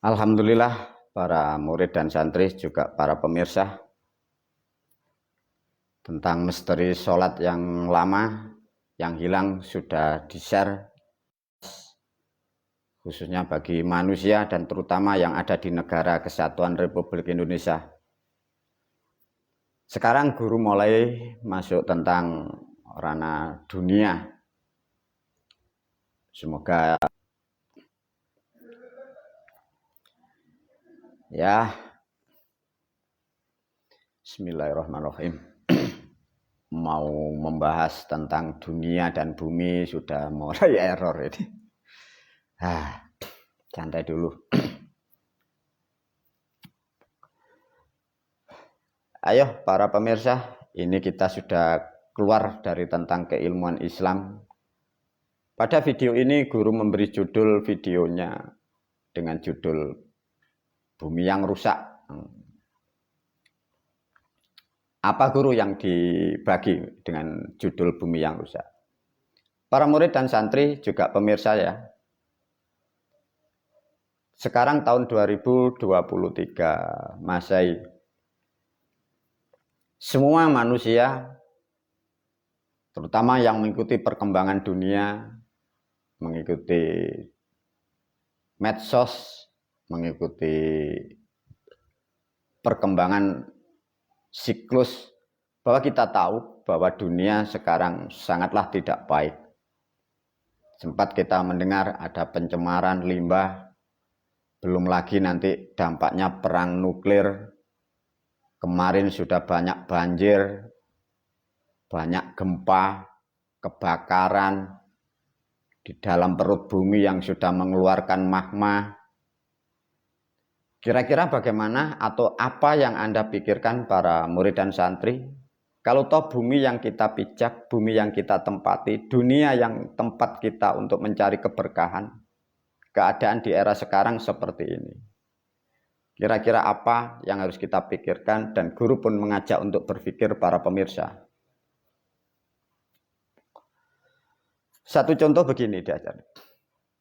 Alhamdulillah para murid dan santri juga para pemirsa, tentang misteri sholat yang lama yang hilang sudah di-share khususnya bagi manusia dan terutama yang ada di Negara Kesatuan Republik Indonesia. Sekarang guru mulai masuk tentang ranah dunia. Semoga ya, bismillahirrahmanirrahim. Mau membahas tentang dunia dan bumi sudah mulai error ini. Santai dulu. Ayo para pemirsa, ini kita sudah keluar dari tentang keilmuan Islam. Pada video ini guru memberi judul videonya dengan judul Bumi yang Rusak. Apa guru yang dibagi dengan judul Bumi yang Rusak? Para murid dan santri juga pemirsa ya. Sekarang tahun 2023 Masehi. Semua manusia, terutama yang mengikuti perkembangan dunia, mengikuti medsos, mengikuti perkembangan siklus, bahwa kita tahu bahwa dunia sekarang sangatlah tidak baik. Sempat kita mendengar ada pencemaran limbah, belum lagi nanti dampaknya perang nuklir. Kemarin sudah banyak banjir, banyak gempa, kebakaran di dalam perut bumi yang sudah mengeluarkan magma. Kira-kira bagaimana atau apa yang Anda pikirkan para murid dan santri? Kalau toh bumi yang kita pijak, bumi yang kita tempati, dunia yang tempat kita untuk mencari keberkahan, keadaan di era sekarang seperti ini. Kira-kira apa yang harus kita pikirkan, dan guru pun mengajak untuk berpikir para pemirsa. Satu contoh begini diajar.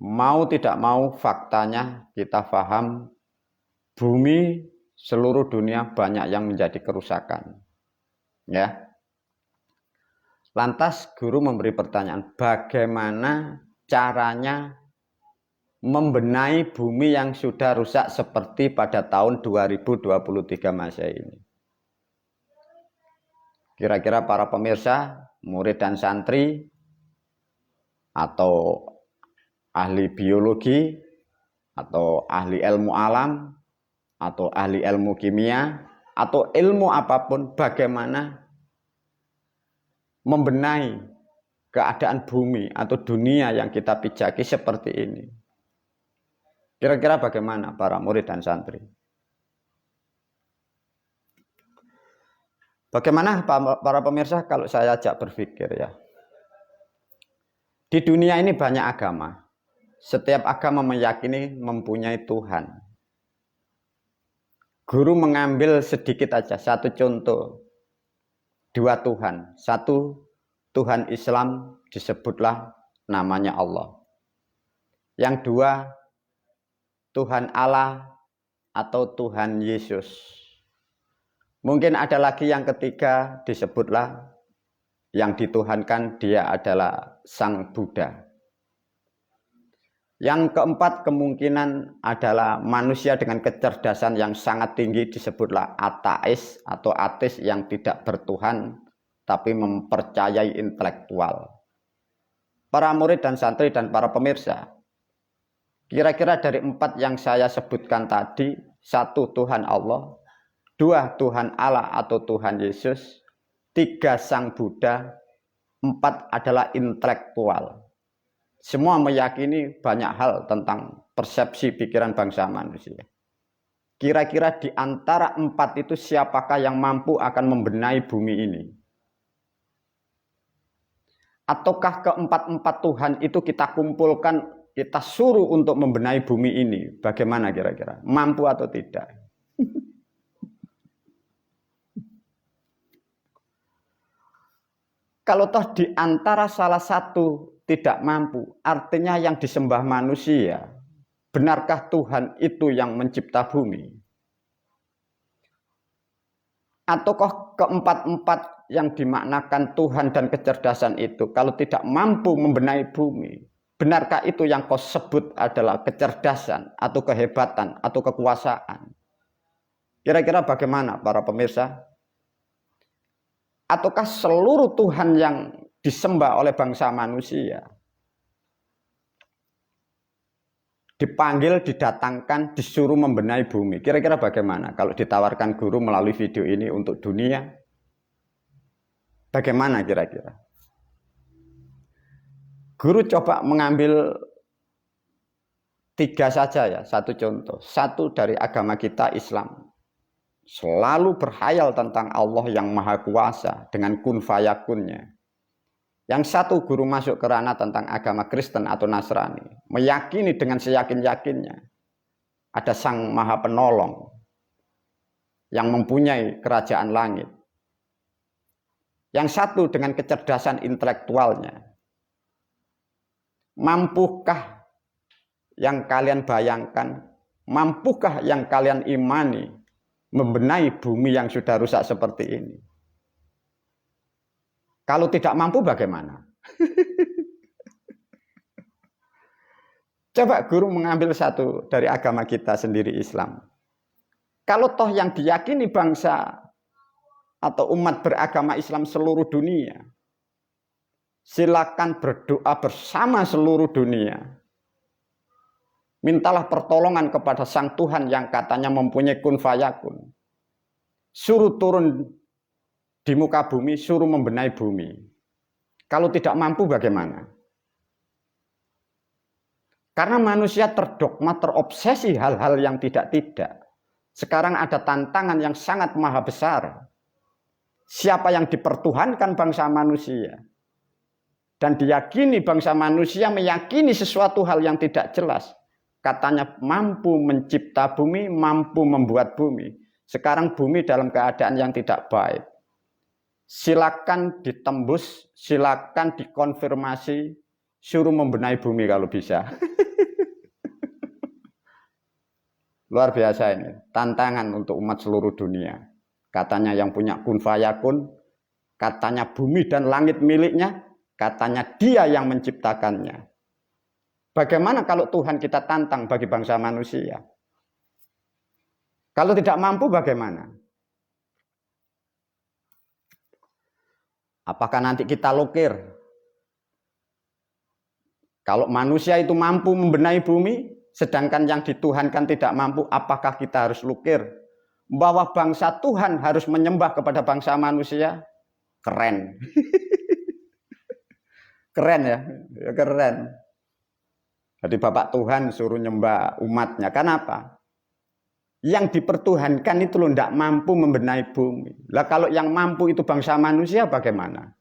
Mau tidak mau faktanya kita paham bumi seluruh dunia banyak yang menjadi kerusakan. Ya. Lantas guru memberi pertanyaan, bagaimana caranya membenahi bumi yang sudah rusak seperti pada tahun 2023 Masehi ini. Kira-kira para pemirsa, murid dan santri, atau ahli biologi, atau ahli ilmu alam, atau ahli ilmu kimia, atau ilmu apapun, bagaimana membenahi keadaan bumi atau dunia yang kita pijaki seperti ini. Kira-kira bagaimana para murid dan santri? Bagaimana para pemirsa kalau saya ajak berpikir ya? Di dunia ini banyak agama. Setiap agama meyakini mempunyai Tuhan. Guru mengambil sedikit aja, satu contoh. Dua Tuhan. Satu Tuhan Islam disebutlah namanya Allah. Yang dua Tuhan Allah atau Tuhan Yesus. Mungkin ada lagi yang ketiga, disebutlah yang dituhankan dia adalah Sang Buddha. Yang keempat kemungkinan adalah manusia dengan kecerdasan yang sangat tinggi, disebutlah ateis atau ateis yang tidak bertuhan tapi mempercayai intelektual. Para murid dan santri dan para pemirsa, kira-kira dari empat yang saya sebutkan tadi, satu Tuhan Allah, dua Tuhan Allah atau Tuhan Yesus, tiga Sang Buddha, empat adalah intelektual. Semua meyakini banyak hal tentang persepsi pikiran bangsa manusia. Kira-kira di antara empat itu siapakah yang mampu akan membenahi bumi ini? Ataukah keempat-empat Tuhan itu kita kumpulkan, kita suruh untuk membenahi bumi ini? Bagaimana kira-kira? Mampu atau tidak? Kalau toh di antara salah satu tidak mampu, artinya yang disembah manusia, Benarkah Tuhan itu yang mencipta bumi? Ataukah keempat-empat yang dimaknakan Tuhan dan kecerdasan itu kalau tidak mampu membenahi bumi? Benarkah itu yang kau sebut adalah kecerdasan atau kehebatan atau kekuasaan? Kira-kira bagaimana para pemirsa? Ataukah seluruh Tuhan yang disembah oleh bangsa manusia dipanggil, didatangkan, disuruh membenahi bumi? Kira-kira bagaimana kalau ditawarkan guru melalui video ini untuk dunia? Bagaimana kira-kira? Guru coba mengambil 3 saja ya, satu contoh. Satu dari agama kita Islam. Selalu berhayal tentang Allah yang Maha Kuasa dengan kun fayakunnya. Yang satu guru masuk ke ranah tentang agama Kristen atau Nasrani. Meyakini dengan seyakin-yakinnya. Ada Sang Maha Penolong. Yang mempunyai kerajaan langit. Yang satu dengan kecerdasan intelektualnya. Mampukah yang kalian bayangkan? Mampukah yang kalian imani? Membenahi bumi yang sudah rusak seperti ini? Kalau tidak mampu bagaimana? Coba guru mengambil satu dari agama kita sendiri Islam. Kalau toh yang diyakini bangsa atau umat beragama Islam seluruh dunia, silakan berdoa bersama seluruh dunia. Mintalah pertolongan kepada Sang Tuhan yang katanya mempunyai kun fayakun. Suruh turun di muka bumi, suruh membenahi bumi. Kalau tidak mampu bagaimana? Karena manusia terdogma, terobsesi hal-hal yang tidak-tidak. Sekarang ada tantangan yang sangat maha besar. Siapa yang dipertuhankan bangsa manusia? Dan diyakini bangsa manusia meyakini sesuatu hal yang tidak jelas. Katanya mampu mencipta bumi, mampu membuat bumi. Sekarang bumi dalam keadaan yang tidak baik. Silakan ditembus, silakan dikonfirmasi, suruh membenahi bumi kalau bisa. Luar biasa ini, tantangan untuk umat seluruh dunia. Katanya yang punya kun fayakun, katanya bumi dan langit miliknya, katanya dia yang menciptakannya. Bagaimana kalau Tuhan kita tantang bagi bangsa manusia? Kalau tidak mampu bagaimana? Apakah nanti kita lukir? Kalau manusia itu mampu membenahi bumi, sedangkan yang dituhankan tidak mampu, apakah kita harus lukir? Bahwa bangsa Tuhan harus menyembah kepada bangsa manusia? Keren. Keren ya, keren. Jadi Bapak Tuhan suruh nyembah umatnya. Kenapa? Yang dipertuhankan itu loh tidak mampu membenahi bumi. Lah kalau yang mampu itu bangsa manusia bagaimana?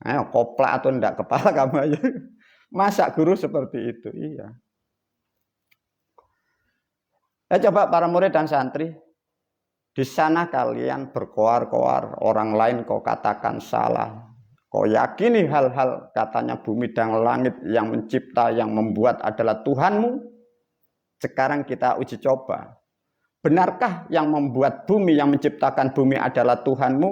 Ayo koplak atau enggak kepala kamu aja. Masa guru seperti itu? Iya. Coba para murid dan santri. Di sana kalian berkoar-koar. Orang lain kau katakan salah. Kau yakini hal-hal katanya bumi dan langit yang mencipta, yang membuat adalah Tuhanmu. Sekarang kita uji coba. Benarkah yang membuat bumi, yang menciptakan bumi adalah Tuhanmu?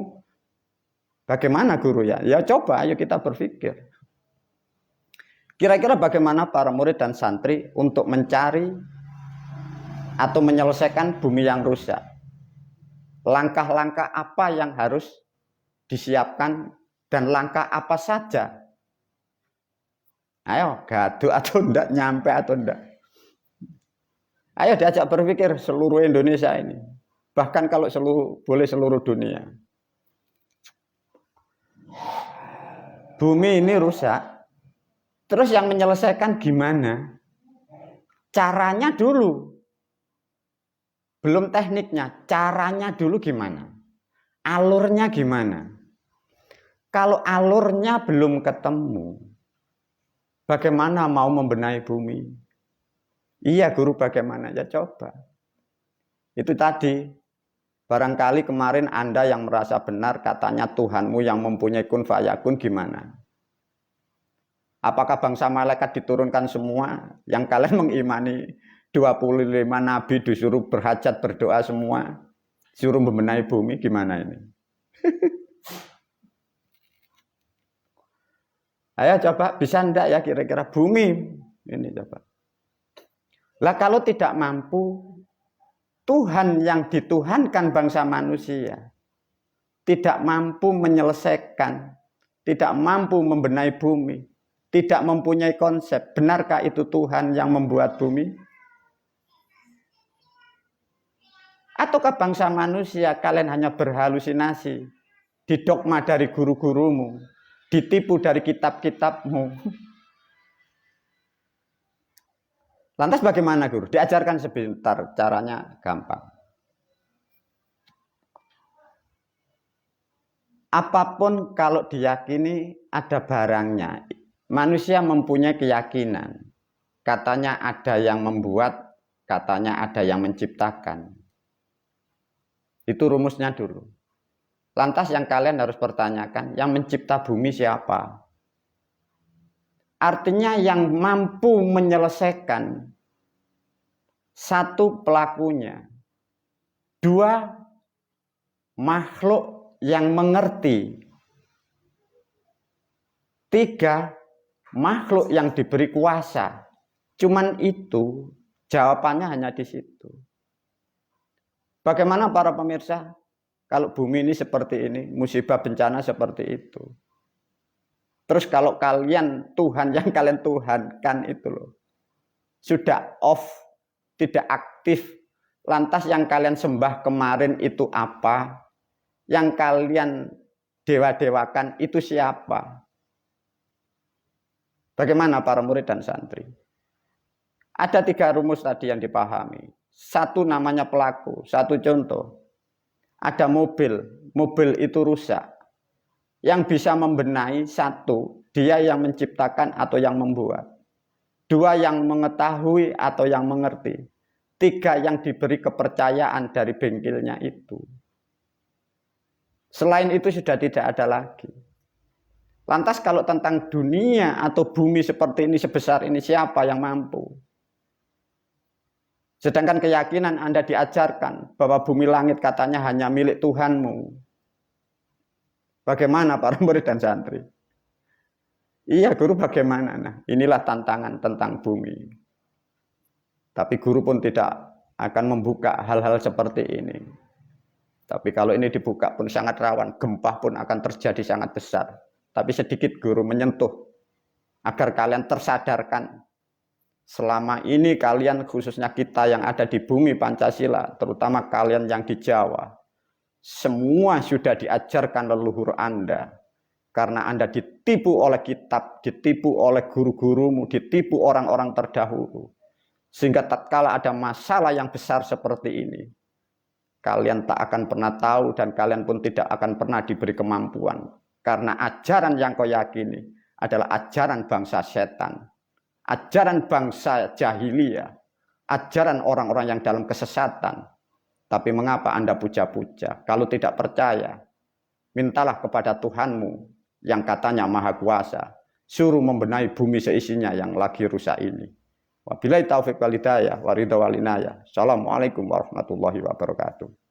Bagaimana guru ya? Ya coba, ayo kita berpikir. Kira-kira bagaimana para murid dan santri untuk mencari atau menyelesaikan bumi yang rusak? Langkah-langkah apa yang harus disiapkan dan langkah apa saja? Ayo, gaduh atau enggak, nyampe atau enggak? Ayo diajak berpikir seluruh Indonesia ini. Bahkan kalau boleh seluruh dunia. Bumi ini rusak. Terus yang menyelesaikan gimana? Caranya dulu. Belum tekniknya, caranya dulu gimana? Alurnya gimana? Kalau alurnya belum ketemu, bagaimana mau membenahi bumi? Iya guru bagaimana? Ya coba. Itu tadi. Barangkali kemarin Anda yang merasa benar katanya Tuhanmu yang mempunyai kun fayakun gimana? Apakah bangsa malaikat diturunkan semua? Yang kalian mengimani 25 nabi disuruh berhajat, berdoa semua, suruh membenahi bumi, gimana ini? Ayo coba, bisa enggak ya kira-kira bumi ini coba. Lah kalau tidak mampu, Tuhan yang dituhankan bangsa manusia tidak mampu menyelesaikan, tidak mampu membenahi bumi, tidak mempunyai konsep. Benarkah itu Tuhan yang membuat bumi? Ataukah bangsa manusia kalian hanya berhalusinasi, didogma dari guru-gurumu, ditipu dari kitab-kitabmu? Lantas bagaimana guru? Diajarkan sebentar, caranya gampang. Apapun kalau diyakini ada barangnya, manusia mempunyai keyakinan. Katanya ada yang membuat, katanya ada yang menciptakan. Itu rumusnya dulu. Lantas yang kalian harus pertanyakan, yang mencipta bumi siapa? Artinya yang mampu menyelesaikan, satu pelakunya, dua makhluk yang mengerti, tiga makhluk yang diberi kuasa. Cuman itu jawabannya hanya di situ. Bagaimana para pemirsa? Kalau bumi ini seperti ini, musibah bencana seperti itu. Terus kalau kalian Tuhan yang kalian tuhankan itu loh, sudah off, tidak aktif. Lantas yang kalian sembah kemarin itu apa? Yang kalian dewa-dewakan itu siapa? Bagaimana para murid dan santri? Ada 3 rumus tadi yang dipahami. Satu namanya pelaku, satu contoh. Ada mobil, mobil itu rusak. Yang bisa membenahi satu, dia yang menciptakan atau yang membuat. 2 yang mengetahui atau yang mengerti. 3 yang diberi kepercayaan dari bengkelnya itu. Selain itu sudah tidak ada lagi. Lantas kalau tentang dunia atau bumi seperti ini, sebesar ini, siapa yang mampu? Sedangkan keyakinan Anda diajarkan bahwa bumi langit katanya hanya milik Tuhanmu. Bagaimana para murid dan santri? Iya guru, bagaimana? Nah, inilah tantangan tentang bumi. Tapi guru pun tidak akan membuka hal-hal seperti ini. Tapi kalau ini dibuka pun sangat rawan, gempa pun akan terjadi sangat besar. Tapi sedikit guru menyentuh agar kalian tersadarkan. Selama ini kalian, khususnya kita yang ada di bumi Pancasila, terutama kalian yang di Jawa, semua sudah diajarkan leluhur Anda. Karena Anda ditipu oleh kitab, ditipu oleh guru-gurumu, ditipu orang-orang terdahulu. Sehingga tatkala ada masalah yang besar seperti ini, kalian tak akan pernah tahu dan kalian pun tidak akan pernah diberi kemampuan. Karena ajaran yang kau yakini adalah ajaran bangsa setan. Ajaran bangsa jahiliyah. Ajaran orang-orang yang dalam kesesatan. Tapi mengapa Anda puja-puja? Kalau tidak percaya, mintalah kepada Tuhanmu yang katanya maha kuasa. Suruh membenahi bumi seisinya yang lagi rusak ini. Wabillahi taufiq wal hidayah wa ridha wal inayah. Assalamualaikum warahmatullahi wabarakatuh.